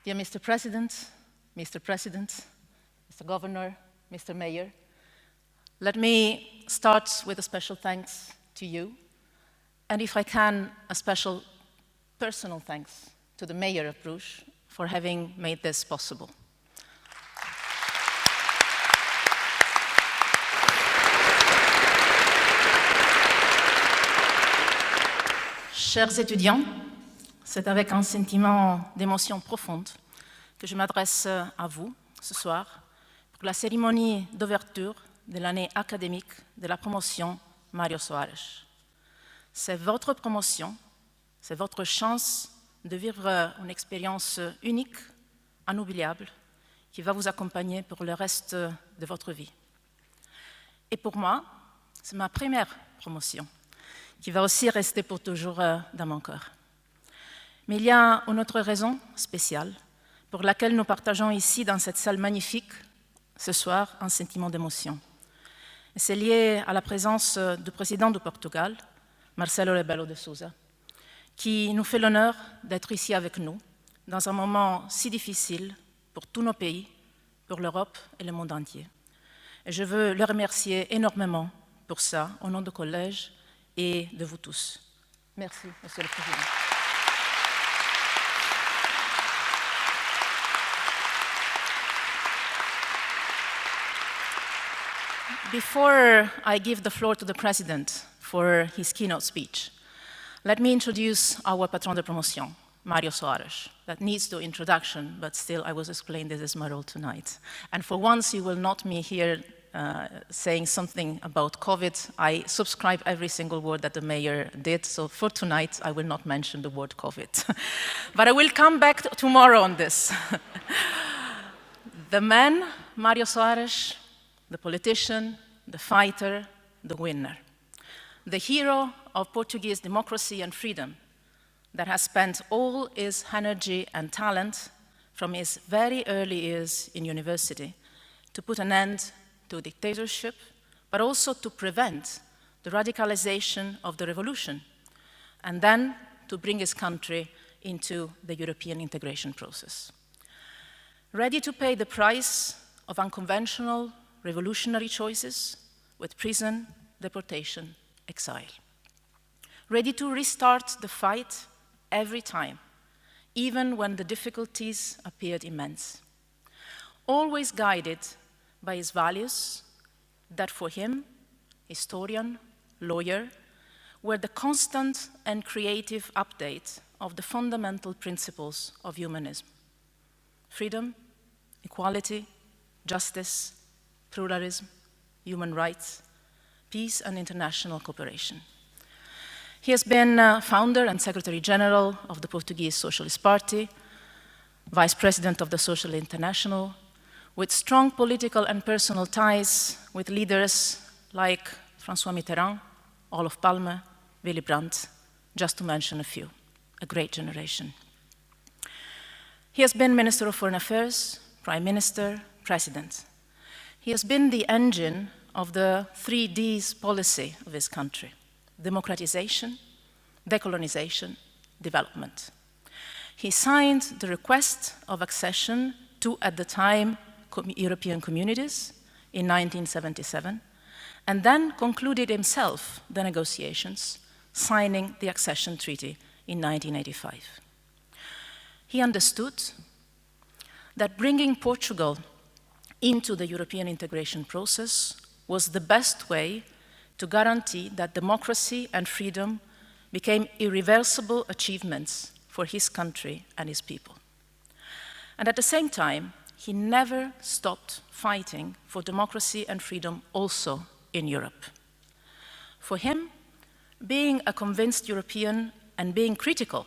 Dear Mr. President, Mr. Governor, Mr. Mayor, let me start with a special thanks to you, and if I can, a special personal thanks to the Mayor of Bruges for having made this possible. Chers étudiants, c'est avec un sentiment d'émotion profonde que je m'adresse à vous ce soir pour la cérémonie d'ouverture de l'année académique de la promotion Mário Soares. C'est votre promotion, c'est votre chance de vivre une expérience unique, inoubliable, qui va vous accompagner pour le reste de votre vie. Et pour moi, c'est ma première promotion, qui va aussi rester pour toujours dans mon cœur. Mais il y a une autre raison spéciale pour laquelle nous partageons ici, dans cette salle magnifique, ce soir, un sentiment d'émotion. C'est lié à la présence du président du Portugal, Marcelo Rebelo de Sousa, qui nous fait l'honneur d'être ici avec nous, dans un moment si difficile pour tous nos pays, pour l'Europe et le monde entier. Et je veux le remercier énormément pour ça, au nom du collège et de vous tous. Merci, Monsieur le Président. Before I give the floor to the President for his keynote speech, let me introduce our patron de promotion, Mário Soares. That needs no introduction, but still I will explain this is my role tonight. And for once you will not me here saying something about COVID. I subscribe every single word that the mayor did, so for tonight I will not mention the word COVID. But I will come back tomorrow on this. The man, Mário Soares, the politician, the fighter, the winner. The hero of Portuguese democracy and freedom that has spent all his energy and talent from his very early years in university to put an end to dictatorship, but also to prevent the radicalization of the revolution, and then to bring his country into the European integration process. Ready to pay the price of unconventional revolutionary choices with prison, deportation, exile. Ready to restart the fight every time, even when the difficulties appeared immense. Always guided by his values that for him, historian, lawyer, were the constant and creative update of the fundamental principles of humanism. Freedom, equality, justice, pluralism, human rights, peace and international cooperation. He has been founder and Secretary General of the Portuguese Socialist Party, Vice President of the Social International, with strong political and personal ties with leaders like François Mitterrand, Olof Palme, Willy Brandt, just to mention a few, a great generation. He has been Minister of Foreign Affairs, Prime Minister, President. He has been the engine of the 3Ds policy of his country: democratization, decolonization, development. He signed the request of accession to, at the time, European communities in 1977, and then concluded himself the negotiations, signing the accession treaty in 1985. He understood that bringing Portugal into the European integration process was the best way to guarantee that democracy and freedom became irreversible achievements for his country and his people. And at the same time, he never stopped fighting for democracy and freedom also in Europe. For him, being a convinced European and being critical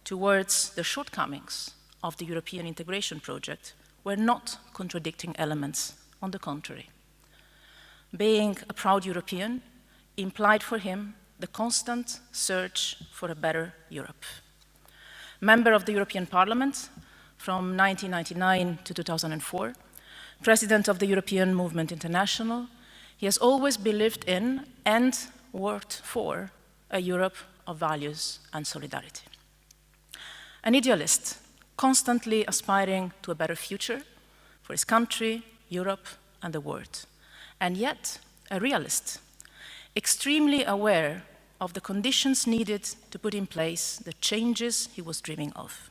towards the shortcomings of the European integration project were not contradicting elements, on the contrary. Being a proud European implied for him the constant search for a better Europe. Member of the European Parliament from 1999 to 2004, President of the European Movement International, he has always believed in and worked for a Europe of values and solidarity. An idealist, constantly aspiring to a better future for his country, Europe, and the world. And yet, a realist, extremely aware of the conditions needed to put in place the changes he was dreaming of.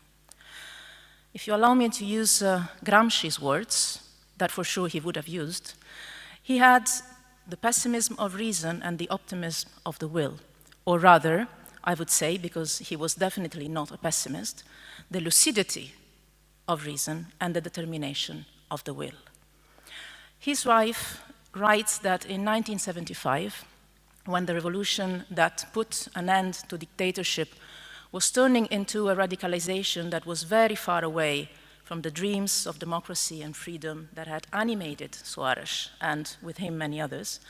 If you allow me to use Gramsci's words, that for sure he would have used, he had the pessimism of reason and the optimism of the will. Or rather, I would say, because he was definitely not a pessimist, the lucidity of reason and the determination of the will. His wife writes that in 1975, when the revolution that put an end to dictatorship was turning into a radicalization that was very far away from the dreams of democracy and freedom that had animated Soares and with him many others,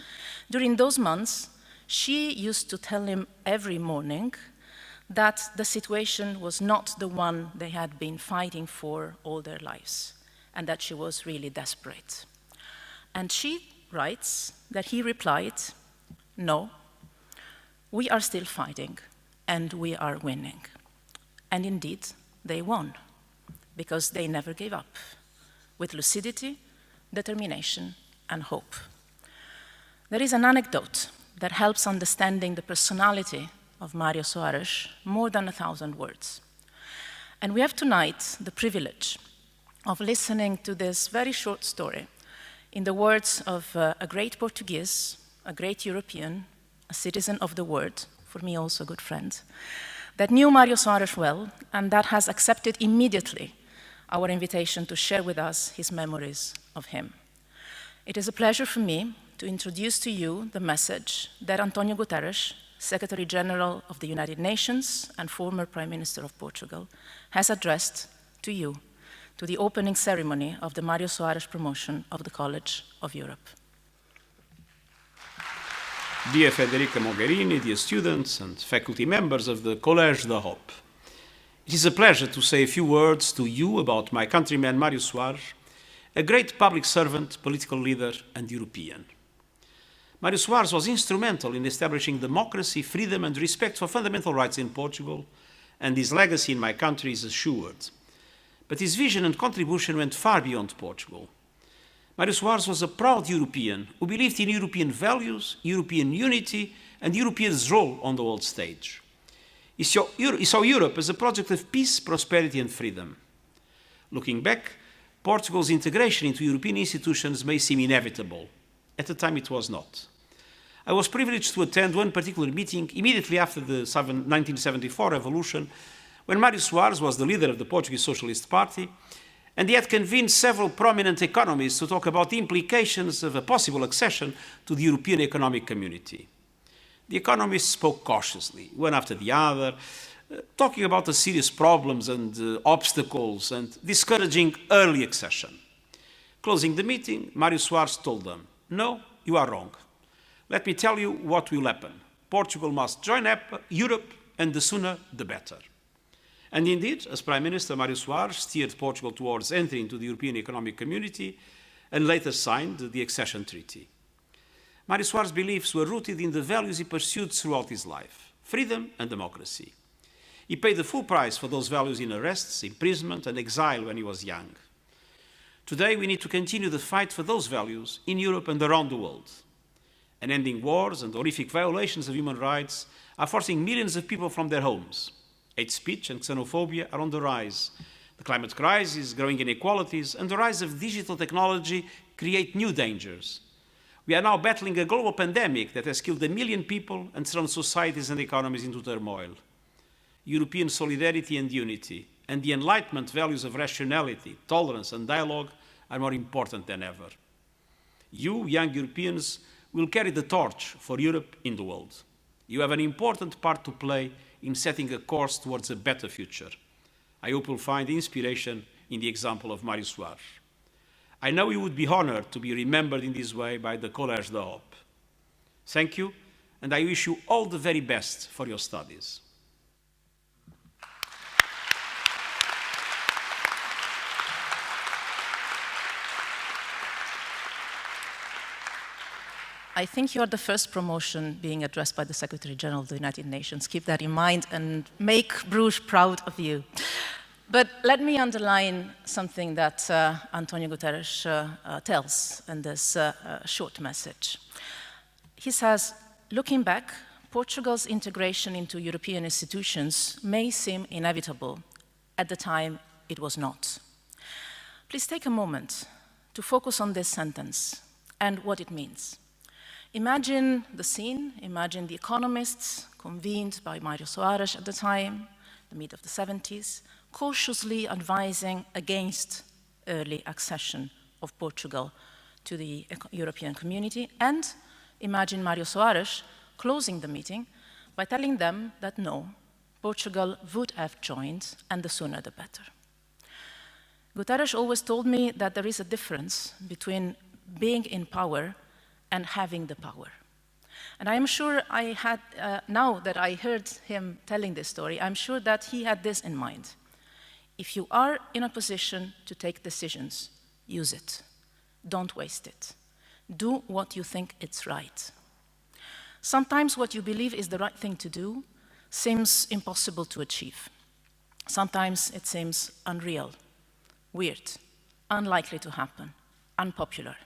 during those months, she used to tell him every morning that the situation was not the one they had been fighting for all their lives, and that she was really desperate. And she writes that he replied, "No, we are still fighting, and we are winning." And indeed, they won, because they never gave up, with lucidity, determination, and hope. There is an anecdote that helps understanding the personality of Mário Soares more than 1,000 words. And we have tonight the privilege of listening to this very short story in the words of a great Portuguese, a great European, a citizen of the world, for me also a good friend, that knew Mário Soares well and that has accepted immediately our invitation to share with us his memories of him. It is a pleasure for me to introduce to you the message that Antonio Guterres, Secretary General of the United Nations and former Prime Minister of Portugal, has addressed to you, to the opening ceremony of the Mário Soares promotion of the College of Europe. Dear Federica Mogherini, dear students and faculty members of the collegeofeurope, it is a pleasure to say a few words to you about my countryman Mário Soares, a great public servant, political leader, and European. Mário Soares was instrumental in establishing democracy, freedom, and respect for fundamental rights in Portugal, and his legacy in my country is assured. But his vision and contribution went far beyond Portugal. Mário Soares was a proud European who believed in European values, European unity, and Europeans' role on the world stage. He saw Europe as a project of peace, prosperity, and freedom. Looking back, Portugal's integration into European institutions may seem inevitable. At the time, it was not. I was privileged to attend one particular meeting immediately after the 1974 revolution, when Mário Soares was the leader of the Portuguese Socialist Party, and he had convened several prominent economists to talk about the implications of a possible accession to the European Economic Community. The economists spoke cautiously, one after the other, talking about the serious problems and obstacles and discouraging early accession. Closing the meeting, Mário Soares told them, "No, you are wrong. Let me tell you what will happen. Portugal must join Europe, and the sooner the better." And indeed, as Prime Minister, Mário Soares steered Portugal towards entry into the European Economic Community and later signed the accession treaty. Mário Soares' beliefs were rooted in the values he pursued throughout his life: freedom and democracy. He paid the full price for those values in arrests, imprisonment, and exile when he was young. Today, we need to continue the fight for those values in Europe and around the world. Unending wars and horrific violations of human rights are forcing millions of people from their homes. Hate speech and xenophobia are on the rise. The climate crisis, growing inequalities, and the rise of digital technology create new dangers. We are now battling a global pandemic that has killed 1 million people and thrown societies and economies into turmoil. European solidarity and unity, and the Enlightenment values of rationality, tolerance, and dialogue are more important than ever. You, young Europeans, will carry the torch for Europe in the world. You have an important part to play in setting a course towards a better future. I hope you'll find inspiration in the example of Mário Soares. I know you would be honored to be remembered in this way by the collegeofeurope. Thank you, and I wish you all the very best for your studies. I think you are the first promotion being addressed by the Secretary General of the United Nations. Keep that in mind and make Bruges proud of you. But let me underline something that Antonio Guterres tells in this short message. He says, looking back, Portugal's integration into European institutions may seem inevitable. At the time, it was not. Please take a moment to focus on this sentence and what it means. Imagine the scene, imagine the economists convened by Mário Soares at the time, the mid of the 70s, cautiously advising against early accession of Portugal to the European community, and imagine Mário Soares closing the meeting by telling them that no, Portugal would have joined, and the sooner the better. Guterres always told me that there is a difference between being in power and having the power. And I'm sure I had, now that I heard him telling this story, I'm sure that he had this in mind. If you are in a position to take decisions, use it. Don't waste it. Do what you think is right. Sometimes what you believe is the right thing to do seems impossible to achieve. Sometimes it seems unreal, weird, unlikely to happen, unpopular,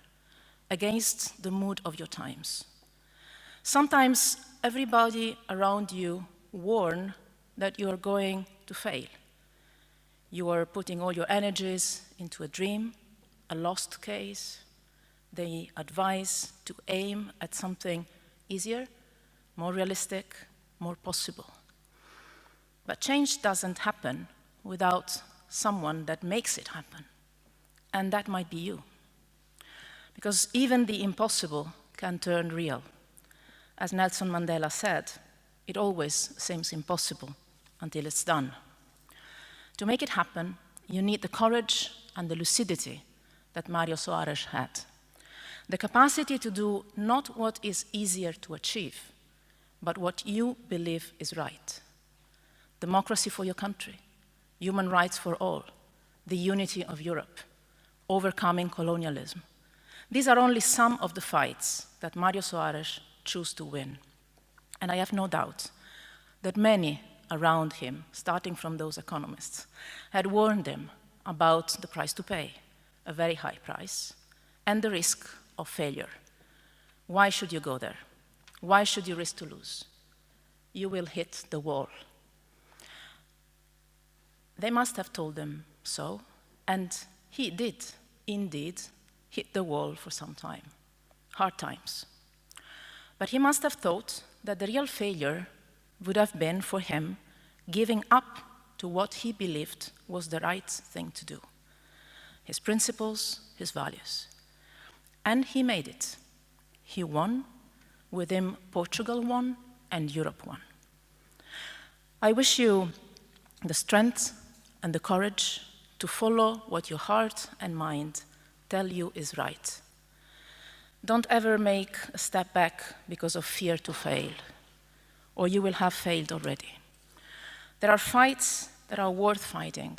against the mood of your times. Sometimes everybody around you warn that you are going to fail. You are putting all your energies into a dream, a lost case. They advise to aim at something easier, more realistic, more possible. But change doesn't happen without someone that makes it happen. And that might be you. Because even the impossible can turn real. As Nelson Mandela said, it always seems impossible until it's done. To make it happen, you need the courage and the lucidity that Mário Soares had. The capacity to do not what is easier to achieve, but what you believe is right. Democracy for your country, human rights for all, the unity of Europe, overcoming colonialism. These are only some of the fights that Mário Soares chose to win. And I have no doubt that many around him, starting from those economists, had warned him about the price to pay, a very high price, and the risk of failure. Why should you go there? Why should you risk to lose? You will hit the wall. They must have told him so, and he did indeed hit the wall for some time, hard times. But he must have thought that the real failure would have been for him giving up to what he believed was the right thing to do, his principles, his values. And he made it. He won. With him, Portugal won, and Europe won. I wish you the strength and the courage to follow what your heart and mind tell you is right. Don't ever make a step back because of fear to fail, or you will have failed already. There are fights that are worth fighting,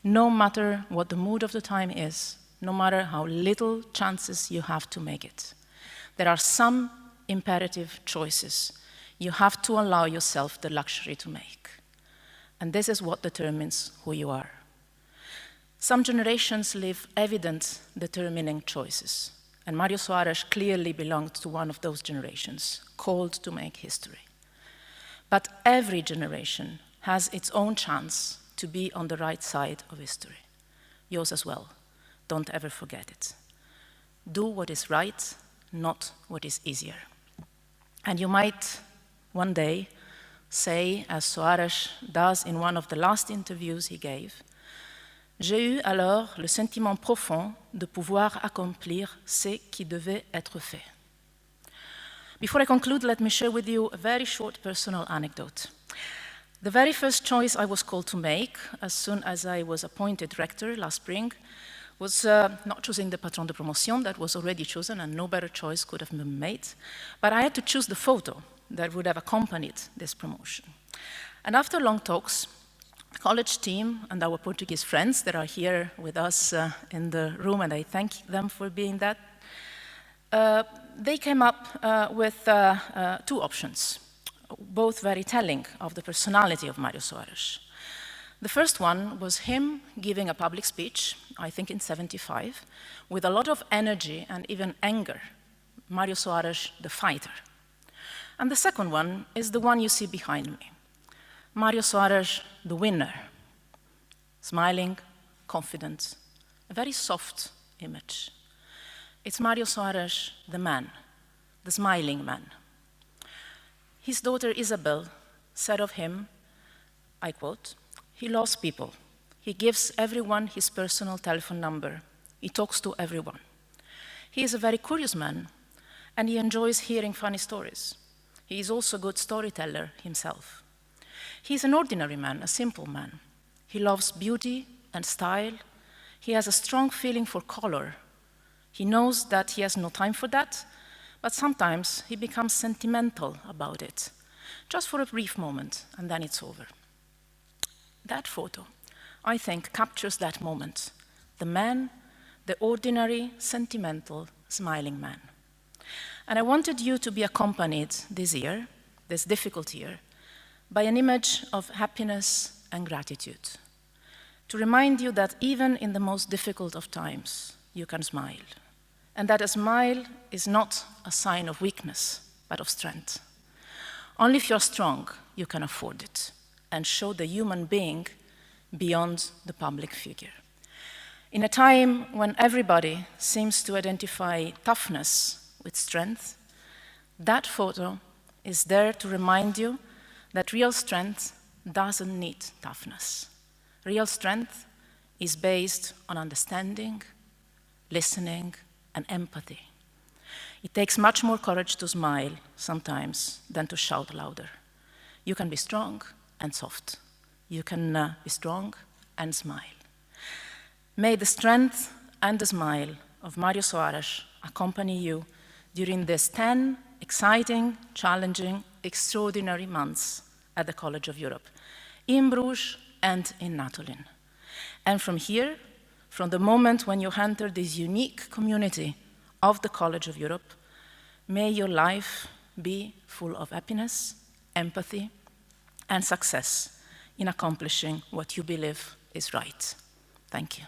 no matter what the mood of the time is, no matter how little chances you have to make it. There are some imperative choices you have to allow yourself the luxury to make. And this is what determines who you are. Some generations live evident determining choices, and Mário Soares clearly belonged to one of those generations, called to make history. But every generation has its own chance to be on the right side of history. Yours as well. Don't ever forget it. Do what is right, not what is easier. And you might one day say, as Soares does in one of the last interviews he gave, j'ai eu alors le sentiment profond de pouvoir accomplir ce qui devait être fait. Before I conclude, let me share with you a very short personal anecdote. The very first choice I was called to make, as soon as I was appointed rector last spring, was not choosing the patron de promotion that was already chosen, and no better choice could have been made, but I had to choose the photo that would have accompanied this promotion. And after long talks, the college team and our Portuguese friends that are here with us in the room, and I thank them for being that, they came up with two options, both very telling of the personality of Mário Soares. The first one was him giving a public speech, I think in '75, with a lot of energy and even anger, Mário Soares, the fighter. And the second one is the one you see behind me, Mário Soares, the winner, smiling, confident, a very soft image. It's Mário Soares, the man, the smiling man. His daughter Isabel said of him, I quote, "He loves people. He gives everyone his personal telephone number. He talks to everyone. He is a very curious man, and he enjoys hearing funny stories. He is also a good storyteller himself. He is an ordinary man, a simple man. He loves beauty and style. He has a strong feeling for color. He knows that he has no time for that, but sometimes he becomes sentimental about it, just for a brief moment, and then it's over." That photo, I think, captures that moment, the man, the ordinary, sentimental, smiling man. And I wanted you to be accompanied this year, this difficult year, by an image of happiness and gratitude, to remind you that even in the most difficult of times, you can smile, and that a smile is not a sign of weakness, but of strength. Only if you're strong, you can afford it and show the human being beyond the public figure. In a time when everybody seems to identify toughness with strength, that photo is there to remind you that real strength doesn't need toughness. Real strength is based on understanding, listening, and empathy. It takes much more courage to smile sometimes than to shout louder. You can be strong and soft. You can be strong and smile. May the strength and the smile of Mário Soares accompany you during these 10 exciting, challenging, extraordinary months at the College of Europe, in Bruges and in Natolin. And from here, from the moment when you enter this unique community of the College of Europe, may your life be full of happiness, empathy, and success in accomplishing what you believe is right. Thank you.